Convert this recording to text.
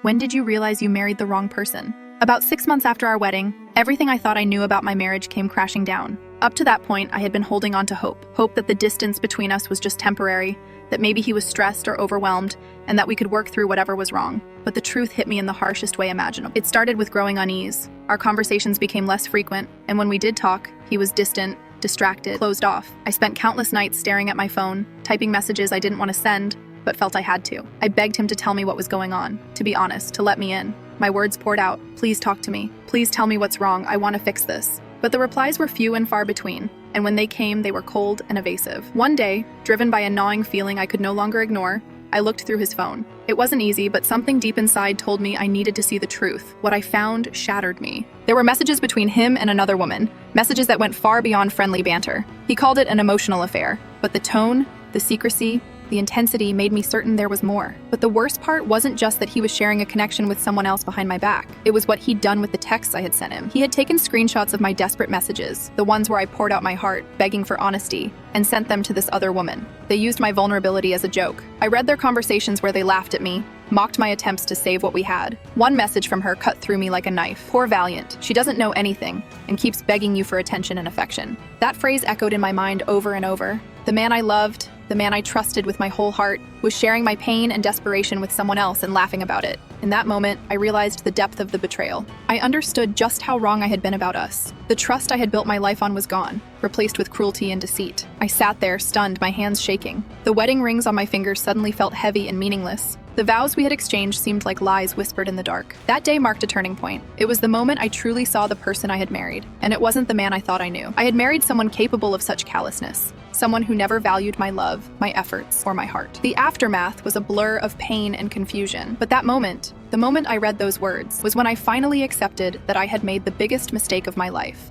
When did you realize you married the wrong person? About 6 months after our wedding, everything I thought I knew about my marriage came crashing down. Up to that point, I had been holding on to hope that the distance between us was just temporary, that maybe he was stressed or overwhelmed, and that we could work through whatever was wrong. But the truth hit me in the harshest way imaginable. It started with growing unease. Our conversations became less frequent, and when we did talk, he was distant, distracted, closed off. I spent countless nights staring at my phone, typing messages I didn't want to send, but felt I had to. I begged him to tell me what was going on, to be honest, to let me in. My words poured out, "Please talk to me. Please tell me what's wrong. I want to fix this." But the replies were few and far between, and when they came, they were cold and evasive. One day, driven by a gnawing feeling I could no longer ignore, I looked through his phone. It wasn't easy, but something deep inside told me I needed to see the truth. What I found shattered me. There were messages between him and another woman, messages that went far beyond friendly banter. He called it an emotional affair, but the tone, the secrecy, the intensity made me certain there was more. But the worst part wasn't just that he was sharing a connection with someone else behind my back. It was what he'd done with the texts I had sent him. He had taken screenshots of my desperate messages, the ones where I poured out my heart, begging for honesty, and sent them to this other woman. They used my vulnerability as a joke. I read their conversations where they laughed at me, mocked my attempts to save what we had. One message from her cut through me like a knife. "Poor Valiant. She doesn't know anything and keeps begging you for attention and affection." That phrase echoed in my mind over and over. The man I loved, the man I trusted with my whole heart, was sharing my pain and desperation with someone else and laughing about it. In that moment, I realized the depth of the betrayal. I understood just how wrong I had been about us. The trust I had built my life on was gone, replaced with cruelty and deceit. I sat there, stunned, my hands shaking. The wedding rings on my fingers suddenly felt heavy and meaningless. The vows we had exchanged seemed like lies whispered in the dark. That day marked a turning point. It was the moment I truly saw the person I had married, and it wasn't the man I thought I knew. I had married someone capable of such callousness, someone who never valued my love, my efforts, or my heart. The aftermath was a blur of pain and confusion, but that moment, the moment I read those words, was when I finally accepted that I had made the biggest mistake of my life.